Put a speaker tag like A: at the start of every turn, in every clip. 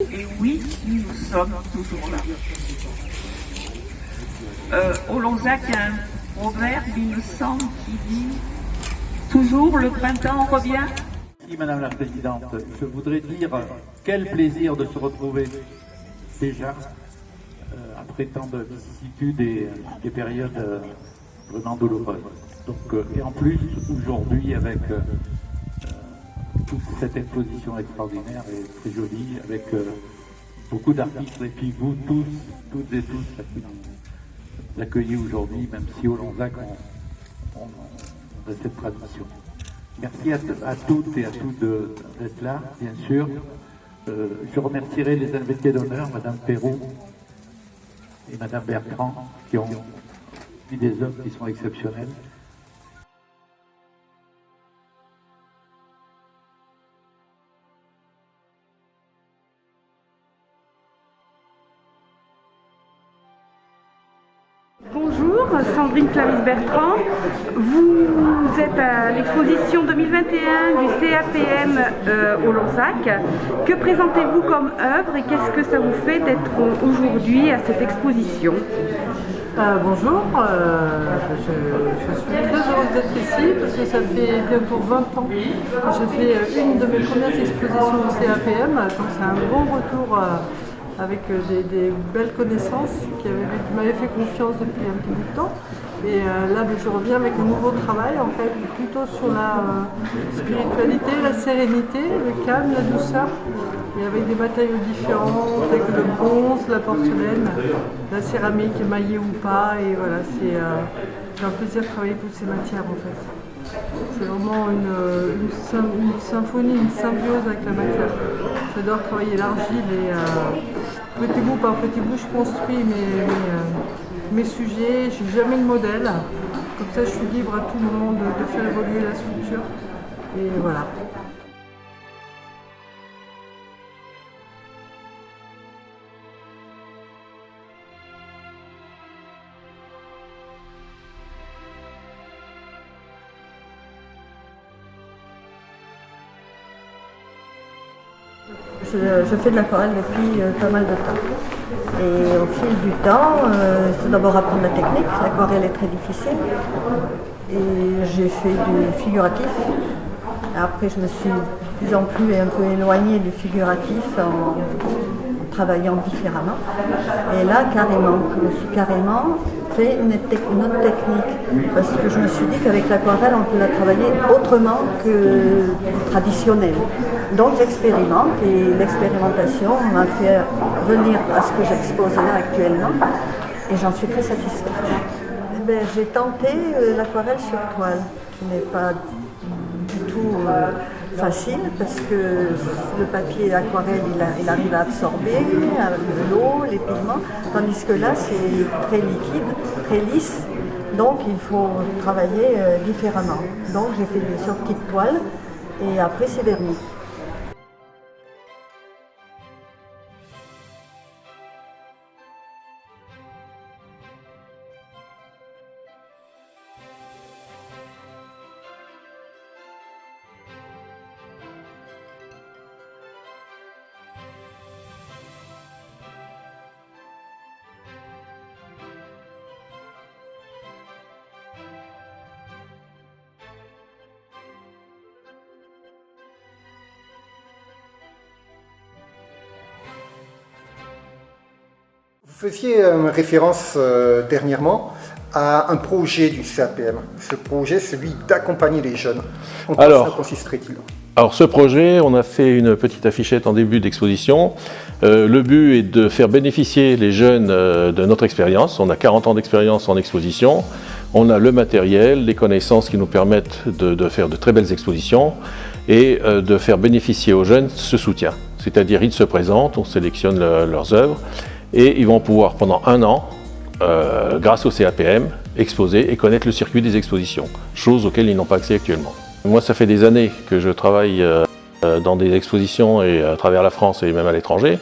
A: Et oui, nous sommes toujours là. Au Lonzac, il y a un proverbe, il me semble, qui dit « Toujours le printemps revient ».
B: Oui, Madame la Présidente, je voudrais dire quel plaisir de se retrouver déjà après tant de vicissitudes et des périodes vraiment douloureuses. Donc, et en plus, aujourd'hui, avec toute cette exposition extraordinaire et très jolie, avec beaucoup d'artistes, et puis vous tous, toutes et tous, qui nous accueillez aujourd'hui, même si au Lonzac, on a cette tradition. Merci à toutes et à tous d'être là, bien sûr. Je remercierai les invités d'honneur, Madame Perrault et Madame Bertrand, qui ont mis des œuvres qui sont exceptionnelles.
C: Bonjour, Sandrine Clavis-Bertrand. Vous êtes à l'exposition 2021 du CAPM au Lonzac. Que présentez-vous comme œuvre et qu'est-ce que ça vous fait d'être aujourd'hui à cette exposition?
D: Bonjour, je suis très heureuse d'être ici parce que ça fait bientôt 20 ans que j'ai fait une de mes premières expositions au CAPM, donc c'est un bon retour avec des belles connaissances qui m'avaient fait confiance depuis un petit bout de temps. Et là, je reviens avec un nouveau travail, en fait, plutôt sur la spiritualité, la sérénité, le calme, la douceur, et avec des matériaux différents, tels que le bronze, la porcelaine, la céramique émaillée ou pas, et voilà, j'ai un plaisir de travailler toutes ces matières, en fait. C'est vraiment une symphonie, une symbiose avec la matière. J'adore travailler l'argile et petit bout par petit bout, je construis mes sujets, je n'ai jamais le modèle. Comme ça, je suis libre à tout moment de faire évoluer la sculpture. Et voilà.
E: Je fais de l'aquarelle depuis pas mal de temps. Et au fil du temps, il faut d'abord apprendre la technique. L'aquarelle est très difficile. Et j'ai fait du figuratif. Après, je me suis de plus en plus un peu éloignée du figuratif en travaillant différemment. Et là, carrément, je me suis carrément fait une autre technique. Parce que je me suis dit qu'avec l'aquarelle, on peut la travailler autrement que traditionnelle. Donc j'expérimente et l'expérimentation m'a fait venir à ce que j'expose là actuellement et j'en suis très satisfaite. J'ai tenté l'aquarelle sur toile, qui n'est pas du tout facile parce que le papier aquarelle il arrive à absorber l'eau, les pigments, tandis que là c'est très liquide, très lisse, donc il faut travailler différemment. Donc j'ai fait sur petite toile et après c'est verni.
F: Vous faisiez référence dernièrement à un projet du CAPM. Ce projet, celui d'accompagner les jeunes. En quoi ça consisterait-il ?
G: Alors ce projet, on a fait une petite affichette en début d'exposition. Le but est de faire bénéficier les jeunes de notre expérience. On a 40 ans d'expérience en exposition. On a le matériel, les connaissances qui nous permettent de faire de très belles expositions et de faire bénéficier aux jeunes ce soutien. C'est-à-dire ils se présentent, on sélectionne leurs œuvres et ils vont pouvoir pendant un an, grâce au CAPM, exposer et connaître le circuit des expositions, chose auxquelles ils n'ont pas accès actuellement. Moi, ça fait des années que je travaille dans des expositions et à travers la France et même à l'étranger.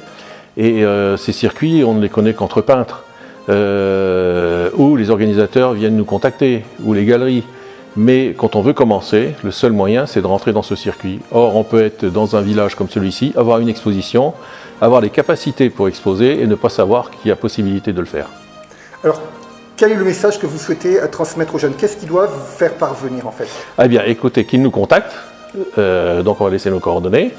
G: Et ces circuits, on ne les connaît qu'entre peintres, où les organisateurs viennent nous contacter, ou les galeries. Mais quand on veut commencer, le seul moyen, c'est de rentrer dans ce circuit. Or, on peut être dans un village comme celui-ci, avoir une exposition, avoir les capacités pour exposer et ne pas savoir qu'il y a possibilité de le faire.
F: Alors, quel est le message que vous souhaitez transmettre aux jeunes? Qu'est-ce qu'ils doivent faire parvenir en fait?
G: Eh bien, écoutez, qu'ils nous contactent, donc on va laisser nos coordonnées,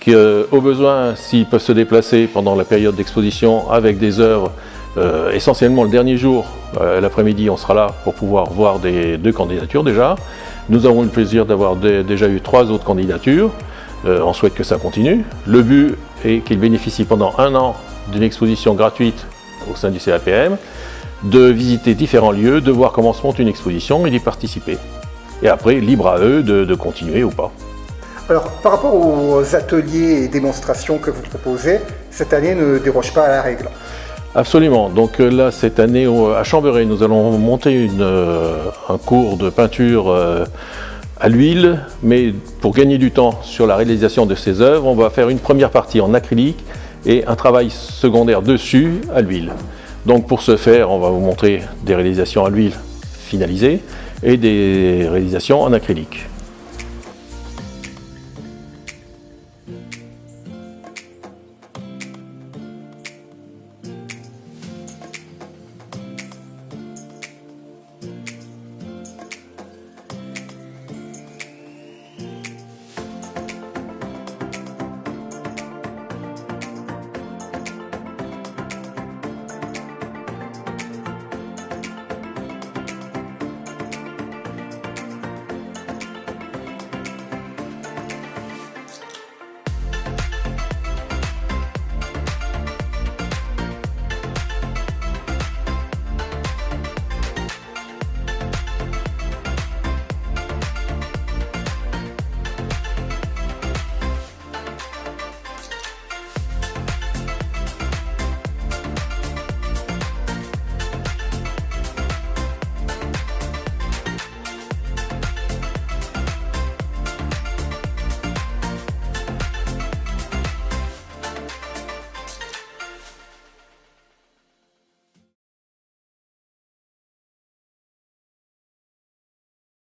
G: qu'au besoin, s'ils peuvent se déplacer pendant la période d'exposition avec des œuvres, essentiellement le dernier jour, l'après-midi, on sera là pour pouvoir voir deux candidatures déjà. Nous avons le plaisir d'avoir déjà eu 3 autres candidatures. On souhaite que ça continue. Le but est qu'ils bénéficient pendant 1 an d'une exposition gratuite au sein du CAPM, de visiter différents lieux, de voir comment se monte une exposition et d'y participer. Et après, libre à eux de continuer ou pas.
F: Alors, par rapport aux ateliers et démonstrations que vous proposez, cette année ne déroge pas à la règle.
G: Absolument. Donc là, cette année, à Chambéry, nous allons monter un cours de peinture à l'huile, mais pour gagner du temps sur la réalisation de ces œuvres, on va faire une première partie en acrylique et un travail secondaire dessus à l'huile. Donc pour ce faire, on va vous montrer des réalisations à l'huile finalisées et des réalisations en acrylique.